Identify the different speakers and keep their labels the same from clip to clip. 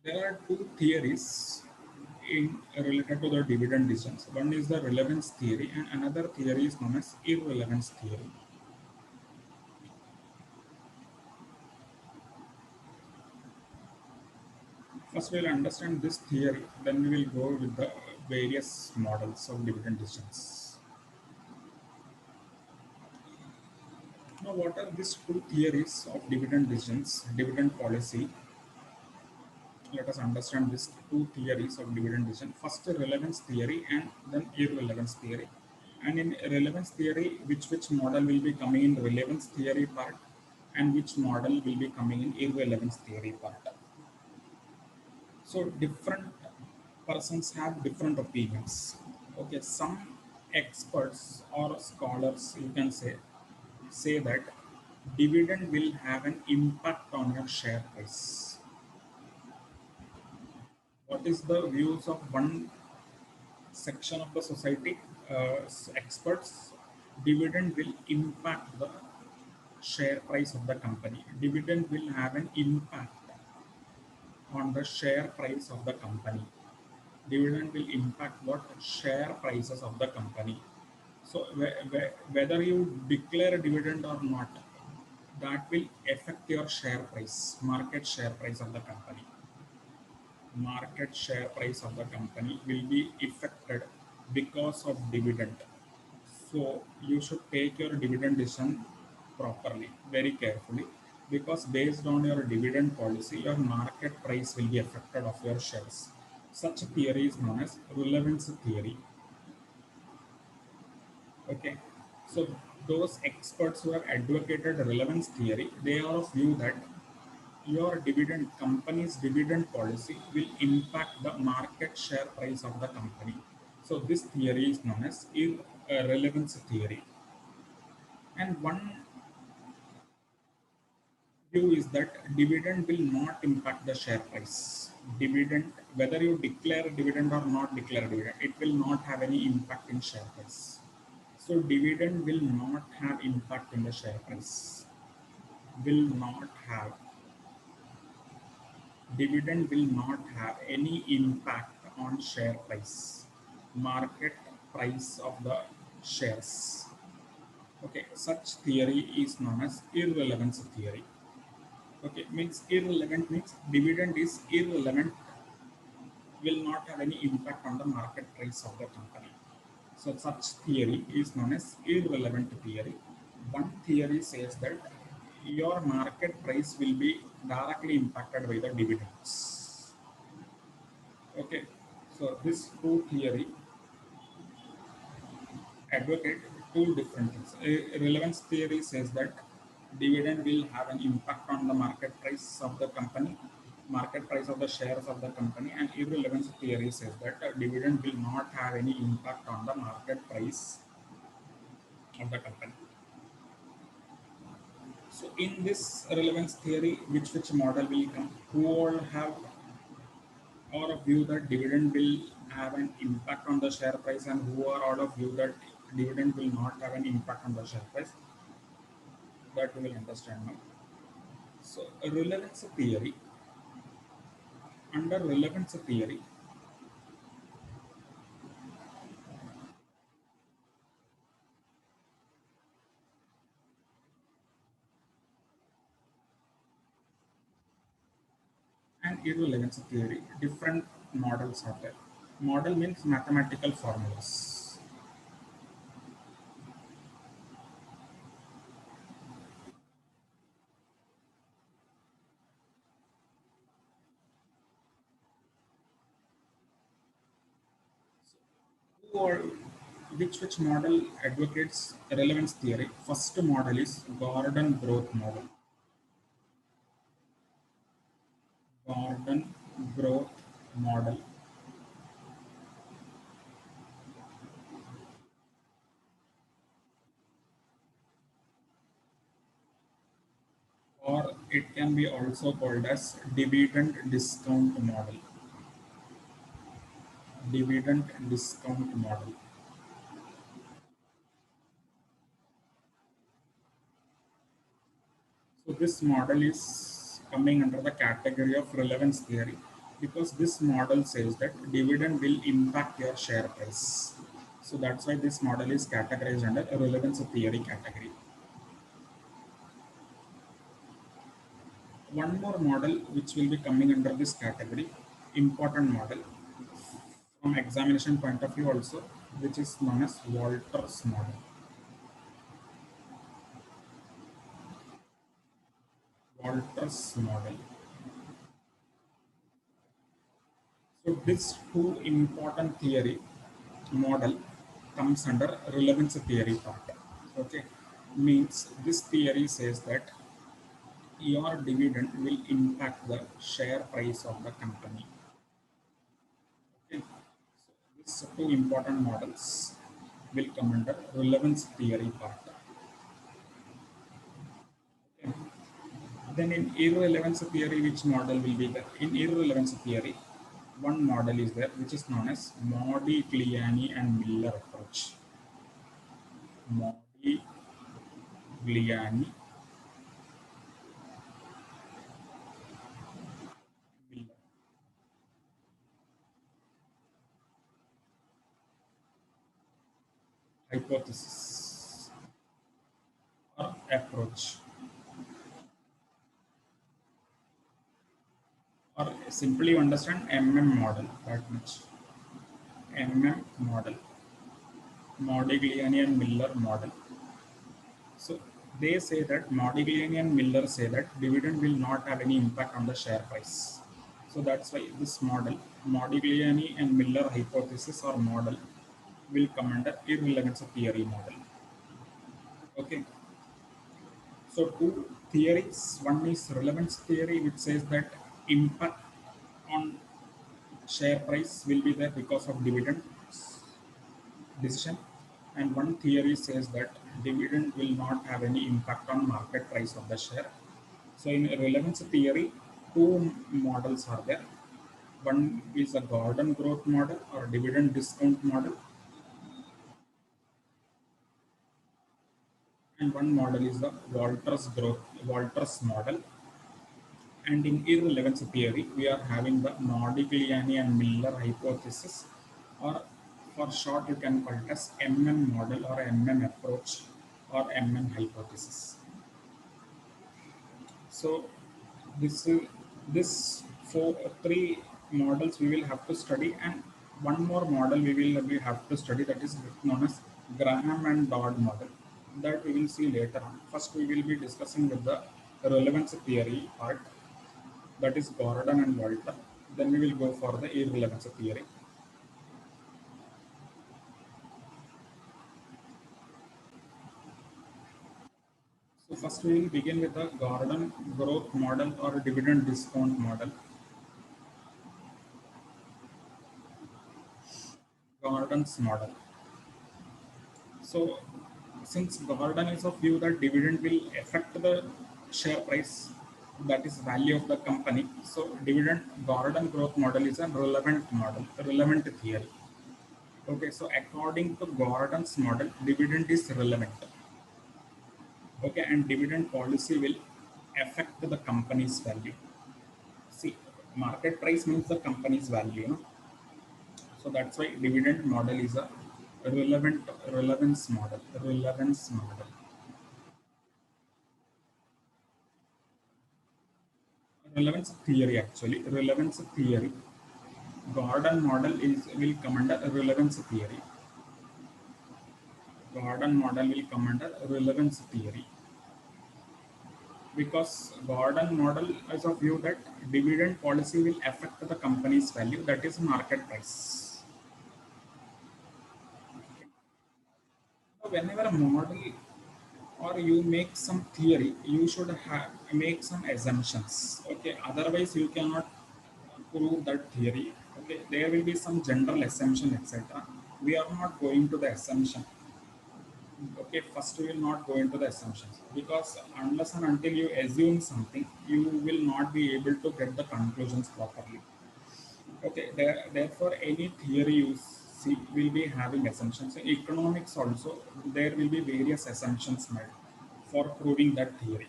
Speaker 1: There are two theories in related to the dividend decisions. One is the relevance theory, and another theory is known as irrelevance theory. First, we'll understand this theory, then we will go with the various models of dividend decisions. Now, what are these two theories of dividend decisions, dividend policy? Let us understand these two theories of dividend decision. First, relevance theory and then irrelevance theory. And in relevance theory, which model will be coming in relevance theory part and which model will be coming in irrelevance theory part. So different persons have different opinions. Okay, some experts or scholars, you can say that dividend will have an impact on your share price. What is the views of one section of the society? Experts, dividend will impact the share price of the company. Dividend will have an impact on the share price of the company. Dividend will impact what share prices of the company. So whether you declare a dividend or not, that will affect your share price, market share price of the company. Market share price of the company will be affected because of dividend. So you should take your dividend decision properly, very carefully, because based on your dividend policy, your market price will be affected of your shares. Such a theory is known as relevance theory. Okay, so those experts who have advocated relevance theory, they are of view that your dividend company's dividend policy will impact the market share price of the company. So this theory is known as irrelevance theory. And one view is that dividend will not impact the share price. Dividend, whether you declare dividend or not declare dividend, it will not have any impact in share price. So dividend will not have impact in the share price. Will not have Dividend will not have any impact on share price, market price of the shares. Okay, such theory is known as irrelevance theory. Okay, means irrelevant means dividend is irrelevant, will not have any impact on the market price of the company. So such theory is known as irrelevant theory. One theory says that your market price will be directly impacted by the dividends. Okay, so this two theory advocate two different things. Relevance theory says that dividend will have an impact on the market price of the company, market price of the shares of the company, and irrelevance theory says that dividend will not have any impact on the market price of the company. So in this relevance theory, which model will come? Who all have or of view that dividend will have an impact on the share price, and who are out of view that dividend will not have an impact on the share price? That we will understand now. So relevance theory, under relevance theory, and irrelevance theory, different models are there. Model means mathematical formulas. Who are which model advocates relevance theory? First model is Gordon growth model. Gordon growth model, or it can be also called as dividend discount model. Dividend discount model. So this model is coming under the category of relevance theory. Because this model says that dividend will impact your share price. So that's why this model is categorized under a relevance theory category. One more model which will be coming under this category, important model from examination point of view also, which is known as Walters model. Walters model. So this two important theory model comes under relevance theory part. Okay, means this theory says that your dividend will impact the share price of the company. Okay, so these two important models will come under relevance theory part. Okay. Then in irrelevance theory, which model will be there? In irrelevance theory, one model is there which is known as Modigliani and Miller approach. Modigliani Miller hypothesis or approach, or simply you understand model, that much. Model, Modigliani and Miller model. So they say that Modigliani and Miller say that dividend will not have any impact on the share price. So that's why this model, Modigliani and Miller hypothesis or model, will come under irrelevance theory model. Okay. So two theories. One is relevance theory, which says that impact on share price will be there because of dividend decision, and one theory says that dividend will not have any impact on market price of the share. So in relevance theory, two models are there. One is a Gordon growth model or dividend discount model, and one model is the Walters model. And in irrelevance theory, we are having the Modigliani and Miller hypothesis, or for short, you can call it as model or approach or hypothesis. So this three models we will have to study, and one more model we have to study, that is known as Graham and Dodd model. That we will see later on. First, we will be discussing with the relevance theory part, that is Gordon and Walter. Then we will go for the irrelevance theory. So first we will begin with the Gordon growth model or dividend discount model. Gordon's model. So since Gordon is of view that dividend will affect the share price, that is value of the company. So dividend Gordon growth model is a relevant model, a relevant theory. Okay, so according to Gordon's model, dividend is relevant. Okay, and dividend policy will affect the company's value. See, market price means the company's value, you know. So that's why dividend model is a relevance model. Relevance model. Relevance theory, actually. Relevance theory. Gordon model will come under relevance theory. Gordon model will come under relevance theory. Because Gordon model is of view that dividend policy will affect the company's value, that is market price. So whenever a model or you make some theory, you should have make some assumptions. Okay, otherwise you cannot prove that theory. Okay, there will be some general assumption, etc. We are not going to the assumption. Okay, first we will not go into the assumptions, because unless and until you assume something, you will not be able to get the conclusions properly. Okay, therefore any theory you see will be having assumptions. In economics also, there will be various assumptions made for proving that theory.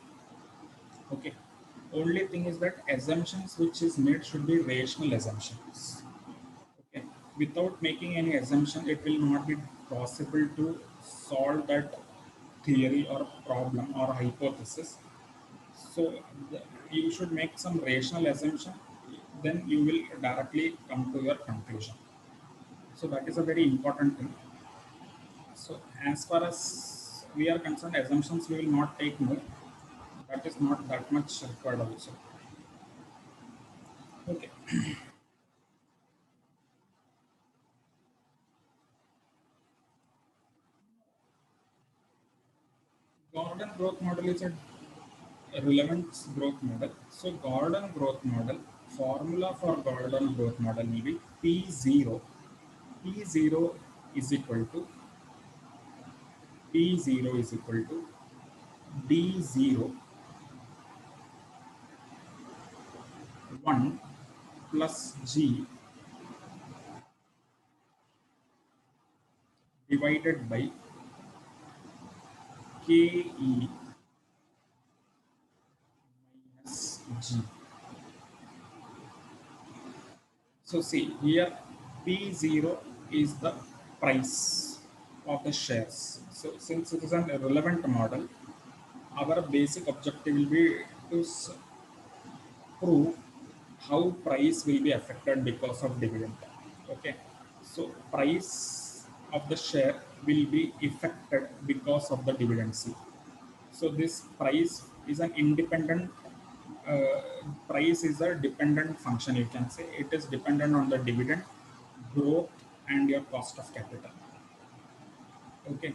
Speaker 1: Okay, Only thing is that assumptions which is made should be rational assumptions. Okay. Without making any assumption, it will not be possible to solve that theory or problem or hypothesis. So you should make some rational assumption, then you will directly come to your conclusion. So that is a very important thing. So as far as we are concerned, assumptions we will not take more. That is not that much required also. Okay. Gordon growth model is a relevance growth model. So Gordon growth model, formula for Gordon growth model will be P0. P0 is equal to P0 is equal to D0 1 plus G divided by KE minus G. So see here P0 is the price of the shares. So since it is an irrelevant model, our basic objective will be to prove how price will be affected because of dividend. Okay, so price of the share will be affected because of the dividend. See, so this price is an independent uh, price is a dependent function, you can say. It is dependent on the dividend growth and your cost of capital. Okay,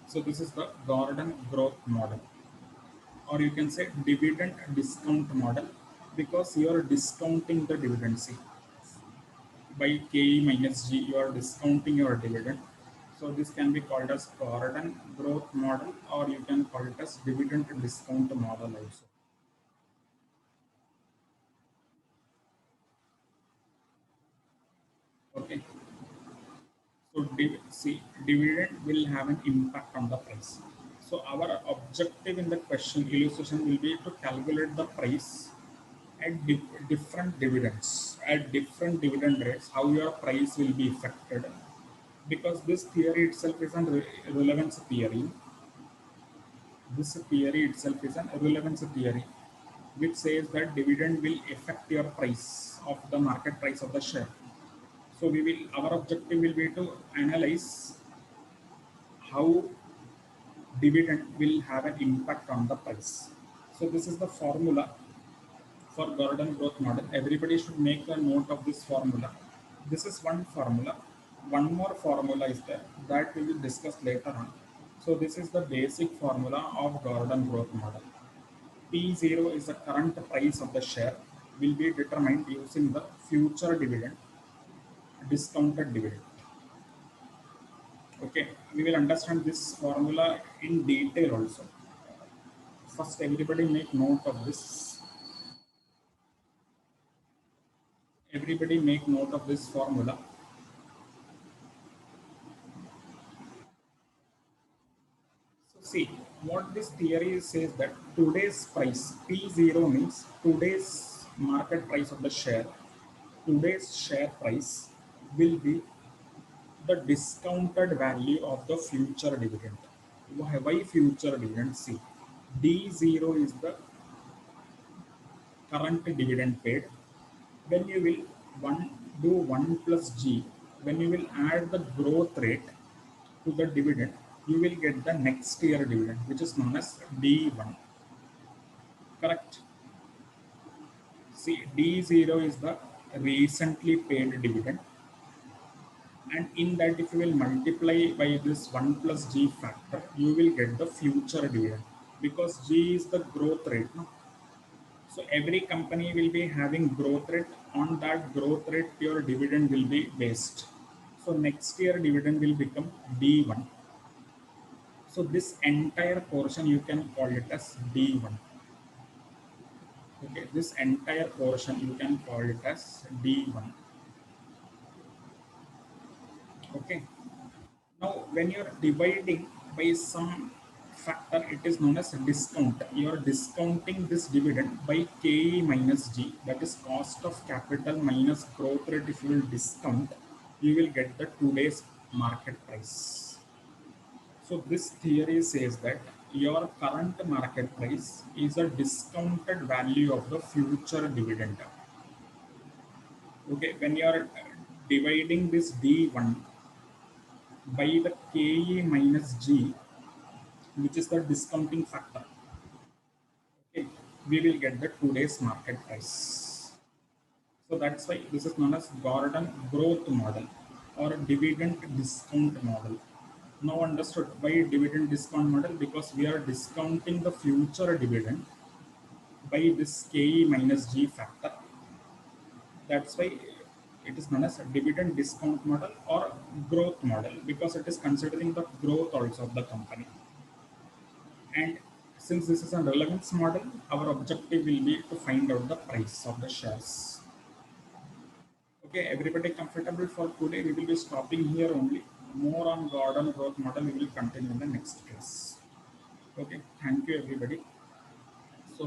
Speaker 1: so this is the Gordon growth model, or you can say dividend discount model, because you are discounting the dividend. See, by KE minus G, you are discounting your dividend. So this can be called as Gordon growth model, or you can call it as dividend discount model also. Okay. So see, dividend will have an impact on the price. So our objective in the question illustration will be to calculate the price at different dividends, at different dividend rates, how your price will be affected. Because this theory itself is an relevance theory. This theory itself is an relevance theory, which says that dividend will affect your price of the market price of the share. So our objective will be to analyze how dividend will have an impact on the price. So this is the formula for Gordon growth model. Everybody should make a note of this formula. This is one formula. One more formula is there that we will discuss later on. So this is the basic formula of Gordon growth model. P0 is the current price of the share, will be determined using the future dividend, discounted dividend. Okay, we will understand this formula in detail also. First, everybody make note of this. Everybody make note of this formula. So see, what this theory says that today's price, P0 means today's market price of the share, today's share price will be the discounted value of the future dividend. Why future dividend? See, D0 is the current dividend paid. When you will one do 1 plus G, when you will add the growth rate to the dividend, you will get the next year dividend, which is known as D1. Correct? See, D0 is the recently paid dividend. And in that, if you will multiply by this 1 plus G factor, you will get the future dividend, because G is the growth rate. No? So every company will be having growth rate. On that growth rate, your dividend will be based. So next year dividend will become D1. So this entire portion you can call it as D1. Okay, this entire portion you can call it as D1. Okay. Now when you're dividing by some factor, it is known as discount. You are discounting this dividend by KE minus G, that is cost of capital minus growth rate. If you will discount, you will get the today's market price. So this theory says that your current market price is a discounted value of the future dividend. Okay, when you are dividing this D1 by the KE minus G, which is the discounting factor, okay, we will get the today's market price. So that's why this is known as Gordon growth model or dividend discount model. Now understood why dividend discount model? Because we are discounting the future dividend by this KE minus G factor. That's why it is known as a dividend discount model or growth model, because it is considering the growth also of the company. And since this is a relevance model, our objective will be to find out the price of the shares. Okay, everybody comfortable for today? We will be stopping here only. More on Gordon growth model we will continue in the next class. Okay, thank you everybody. So